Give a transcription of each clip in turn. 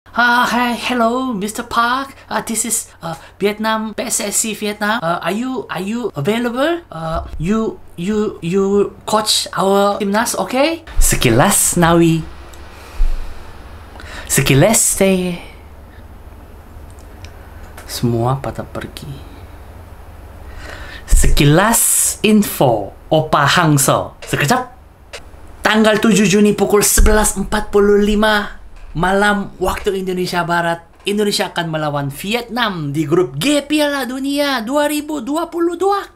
Hi, hello, Mr. Park. This is Vietnam PSSC Vietnam. Are you available? You coach our timnas, okay? Sekilas Nawi. Sekilas teh. Semua pada pergi. Sekilas info Opa Hangso. Sekejap. Tanggal 7 Juni pukul 11.45 malam waktu Indonesia Barat, Indonesia akan melawan Vietnam di grup G Piala Dunia 2022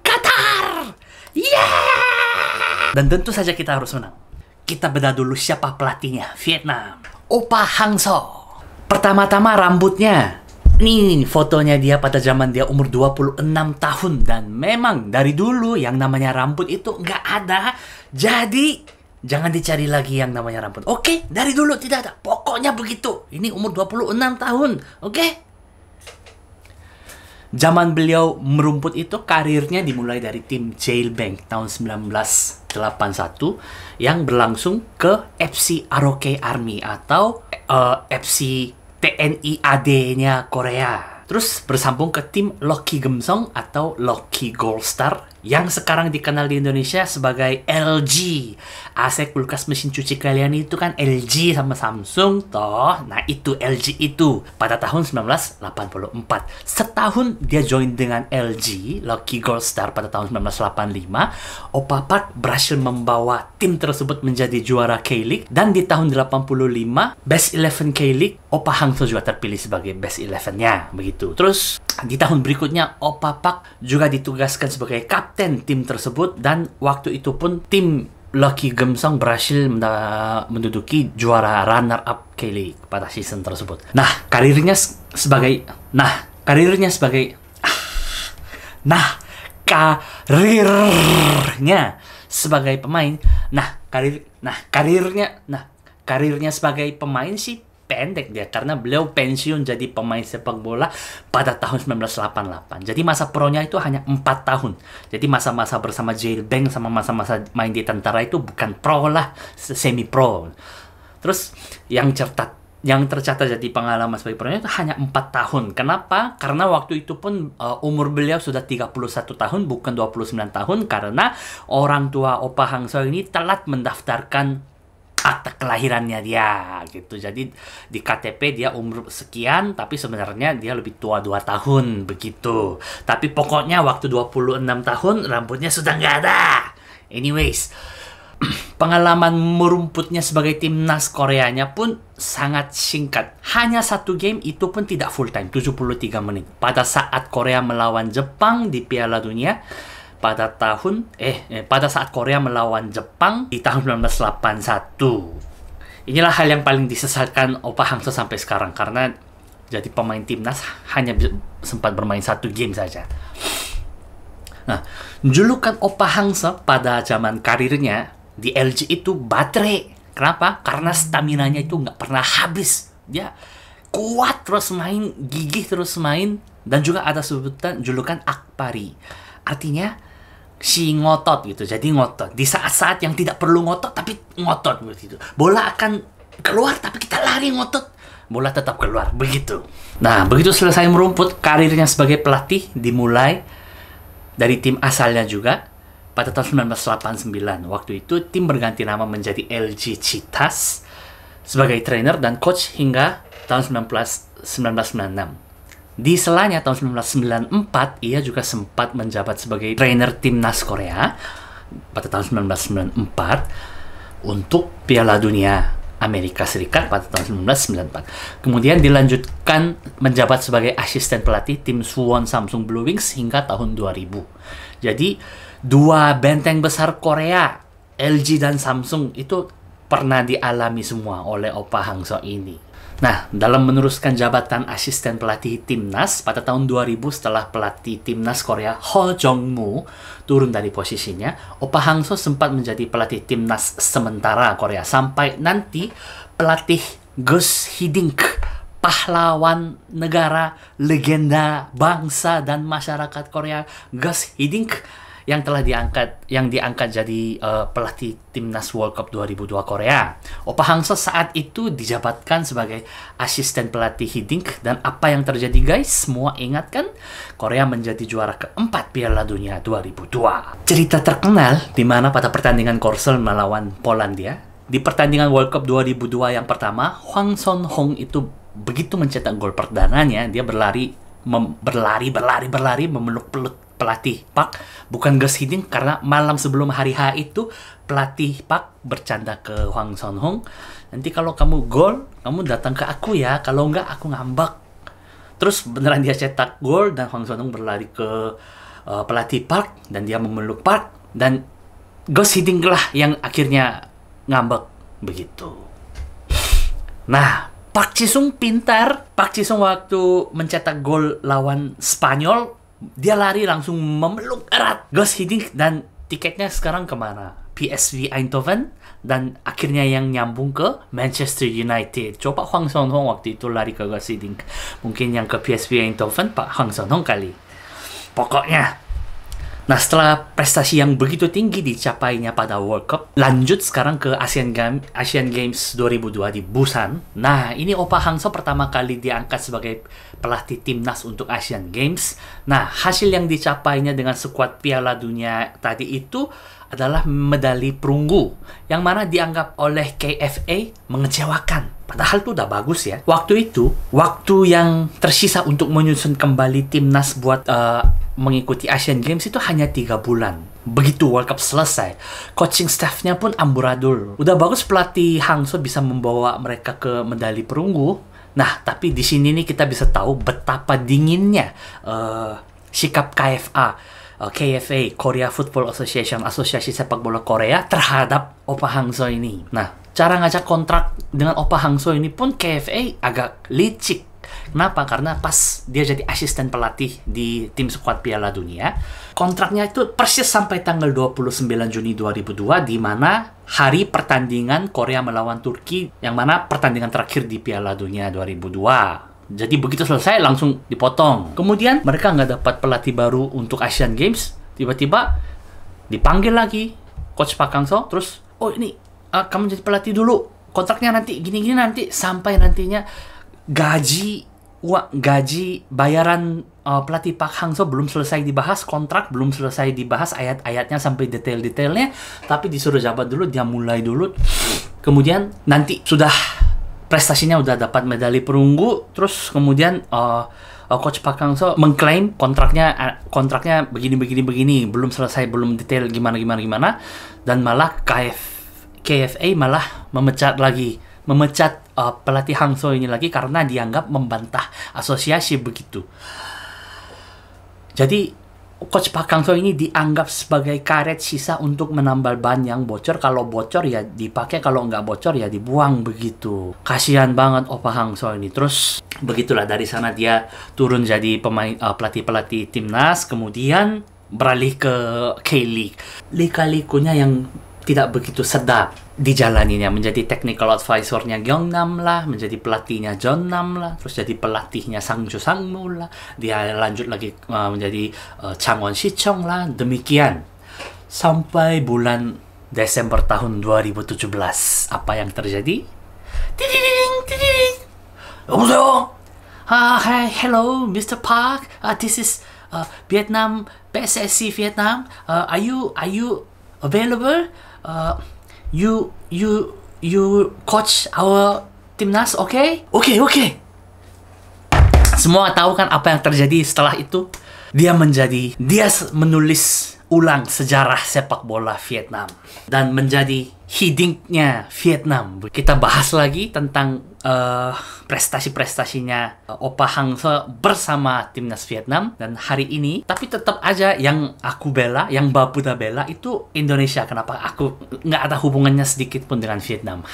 Qatar. Yeah! Dan tentu saja kita harus menang. Kita bedah dulu siapa pelatihnya. Vietnam, Opa Hangso. Pertama-tama rambutnya. Nih fotonya dia pada zaman dia umur 26 tahun. Dan memang dari dulu yang namanya rambut itu nggak ada. Jadi jangan dicari lagi yang namanya rambut. Oke, dari dulu tidak ada. Pokoknya begitu. Ini umur 26 tahun. Oke? Zaman beliau merumput itu karirnya dimulai dari tim Jailbank tahun 1981 yang berlangsung ke FC Aroke Army atau FC TNI AD-nya Korea. Terus bersambung ke tim Loki Gemsong atau Loki Gold Star yang sekarang dikenal di Indonesia sebagai LG. AC, kulkas, mesin cuci kalian itu kan LG sama Samsung toh. Nah itu LG itu pada tahun 1984. Setahun dia join dengan LG, Loki Gold Star pada tahun 1985. Opa Park berhasil membawa tim tersebut menjadi juara K-League. Dan di tahun 85 Best 11 K-League, Opa Hangso juga terpilih sebagai Best 11-nya begitu. Terus di tahun berikutnya Opa Park juga ditugaskan sebagai kapten tim tersebut dan waktu itu pun tim Loki Gemsong berhasil menduduki juara runner-up K-League pada season tersebut. Karirnya sebagai pemain, karirnya sebagai pemain sih pendek dia karena beliau pensiun jadi pemain sepak bola pada tahun 1988. Jadi masa pronya itu hanya 4 tahun. Jadi masa-masa bersama Jailbank sama masa-masa main di tentara itu bukan pro lah, semi pro. Terus yang tercatat jadi pengalaman sebagai pronya itu hanya 4 tahun. Kenapa? Karena waktu itu pun umur beliau sudah 31 tahun bukan 29 tahun karena orang tua Opa Hangso ini telat mendaftarkan akta kelahirannya dia gitu. Jadi di KTP dia umur sekian tapi sebenarnya dia lebih tua 2 tahun begitu. Tapi pokoknya waktu 26 tahun rambutnya sudah nggak ada. Anyways, pengalaman merumputnya sebagai timnas Koreanya pun sangat singkat. Hanya satu game itu pun tidak full time, 73 menit. Pada saat Korea melawan Jepang di Piala Dunia pada saat Korea melawan Jepang di tahun 1981. Inilah hal yang paling disesalkan Opa Hangso sampai sekarang karena jadi pemain timnas hanya sempat bermain satu game saja. Julukan Opa Hangso pada zaman karirnya di LG itu baterai. Kenapa? Karena staminanya itu nggak pernah habis. Dia kuat terus main, gigih terus main, dan juga ada sebutan julukan Akpari. Artinya si ngotot gitu. Jadi ngotot di saat-saat yang tidak perlu ngotot tapi ngotot begitu. Bola akan keluar tapi kita lari ngotot, bola tetap keluar begitu. Begitu selesai merumput, karirnya sebagai pelatih dimulai dari tim asalnya juga pada tahun 1989. Waktu itu tim berganti nama menjadi LG Cheetahs sebagai trainer dan coach hingga tahun 1996. Di selanya tahun 1994, ia juga sempat menjabat sebagai trainer timnas Korea pada tahun 1994 untuk Piala Dunia Amerika Serikat pada tahun 1994. Kemudian dilanjutkan menjabat sebagai asisten pelatih tim Suwon Samsung Blue Wings hingga tahun 2000. Jadi, dua benteng besar Korea, LG dan Samsung itu pernah dialami semua oleh Opa Hangso ini. Dalam meneruskan jabatan asisten pelatih timnas pada tahun 2000 setelah pelatih timnas Korea Ho Jong-moo turun dari posisinya, Opa Hangso sempat menjadi pelatih timnas sementara Korea sampai nanti pelatih Gus Hidink, pahlawan negara, legenda bangsa dan masyarakat Korea Gus Hidink yang diangkat jadi pelatih timnas World Cup 2002 Korea. Opa Hang-seo saat itu dijabatkan sebagai asisten pelatih Hiddink, dan apa yang terjadi guys? Semua ingat kan? Korea menjadi juara keempat Piala Dunia 2002. Cerita terkenal di mana pada pertandingan Korsel melawan Polandia, di pertandingan World Cup 2002 yang pertama, Hwang Son-hong itu begitu mencetak gol perdananya, dia berlari memeluk pelatih Park, bukan Gus Hiddink, karena malam sebelum hari H itu pelatih Park bercanda ke Hwang Son-hong, nanti kalau kamu gol, kamu datang ke aku ya, kalau enggak aku ngambek. Terus beneran dia cetak gol, dan Hwang Son-hong berlari ke pelatih Park, dan dia memeluk Park, dan Gus Hiddink lah yang akhirnya ngambek begitu. Nah, Park Ji-sung pintar. Park Ji-sung waktu mencetak gol lawan Spanyol, dia lari langsung memeluk erat Gus Hiddink, dan tiketnya sekarang kemana? PSV Eindhoven, dan akhirnya yang nyambung ke Manchester United. Coba Hwang Son-hong waktu itu lari ke Gus Hiddink, mungkin yang ke PSV Eindhoven Pak Hwang Son-hong kali. Pokoknya, nah setelah prestasi yang begitu tinggi dicapainya pada World Cup, lanjut sekarang ke Asian Games 2002 di Busan. Nah, ini Opa Hang-seo pertama kali diangkat sebagai pelatih timnas untuk Asian Games. Nah, hasil yang dicapainya dengan skuad Piala Dunia tadi itu adalah medali perunggu, yang mana dianggap oleh KFA mengecewakan. Padahal itu udah bagus ya. Waktu itu, waktu yang tersisa untuk menyusun kembali timnas buat mengikuti Asian Games itu hanya 3 bulan. Begitu World Cup selesai, coaching staffnya pun amburadul. Udah bagus pelatih Hang-seo bisa membawa mereka ke medali perunggu. Nah, tapi di sini nih kita bisa tahu betapa dinginnya sikap KFA, Korea Football Association, asosiasi sepak bola Korea, terhadap Opa Hang-seo ini. Nah, cara ngajak kontrak dengan Opa Hang-seo ini pun KFA agak licik. Kenapa? Karena pas dia jadi asisten pelatih di tim skuad Piala Dunia, kontraknya itu persis sampai tanggal 29 Juni 2002, di mana hari pertandingan Korea melawan Turki, yang mana pertandingan terakhir di Piala Dunia 2002. Jadi begitu selesai langsung dipotong. Kemudian mereka nggak dapat pelatih baru untuk Asian Games. Tiba-tiba dipanggil lagi Coach Park Hang-seo. Terus, oh ini kamu jadi pelatih dulu. Kontraknya nanti gini-gini nanti, sampai nantinya gaji bayaran pelatih Park Hang-seo belum selesai dibahas, kontrak belum selesai dibahas, ayat-ayatnya sampai detail-detailnya, tapi disuruh jabat dulu, dia mulai dulu. Kemudian nanti sudah prestasinya udah dapat medali perunggu, terus kemudian Coach Park Hang-seo mengklaim kontraknya begini, belum selesai, belum detail gimana, dan malah KFA malah memecat pelatih Hang-seo ini lagi karena dianggap membantah asosiasi begitu. Jadi Coach Park Hang-seo ini dianggap sebagai karet sisa untuk menambal ban yang bocor. Kalau bocor ya dipakai, kalau nggak bocor ya dibuang begitu. Kasihan banget Opa Hang-seo ini. Terus begitulah, dari sana dia turun jadi pelatih timnas, kemudian beralih ke K-League. Lika-likunya yang tidak begitu sedap dijalaninya, menjadi technical advisor-nya Gyeongnam lah, menjadi pelatihnya Jeonnam lah, terus jadi pelatihnya Sangju Sangmu lah, dia lanjut lagi menjadi Changwon Sicheong lah, demikian sampai bulan Desember tahun 2017. Apa yang terjadi? Tiding. Hi, hello Mr. Park, this is Vietnam, PSSC Vietnam, are you available? You coach our timnas, okay? Okay. Semua tahu kan apa yang terjadi setelah itu? Dia menulis ulang sejarah sepak bola Vietnam dan menjadi Hiddink-nya Vietnam. Kita bahas lagi tentang prestasi-prestasinya Opa Hang-seo bersama timnas Vietnam. Dan hari ini, tapi tetap aja yang aku bela, yang Bapuda bela itu Indonesia. Kenapa? Aku nggak ada hubungannya sedikit pun dengan Vietnam.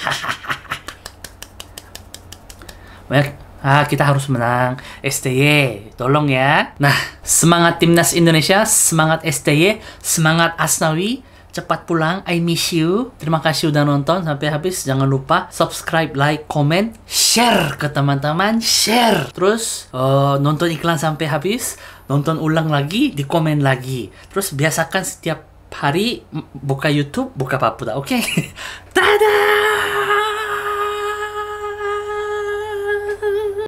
Kita harus menang. STY, tolong ya. Nah, semangat timnas Indonesia, semangat STY, semangat Asnawi, cepat pulang. I miss you. Terima kasih udah nonton sampai habis. Jangan lupa subscribe, like, comment, share ke teman-teman. Share. Terus nonton iklan sampai habis. Nonton ulang lagi, di komen lagi. Terus biasakan setiap hari buka YouTube, buka Papuda. Oke? Dadah!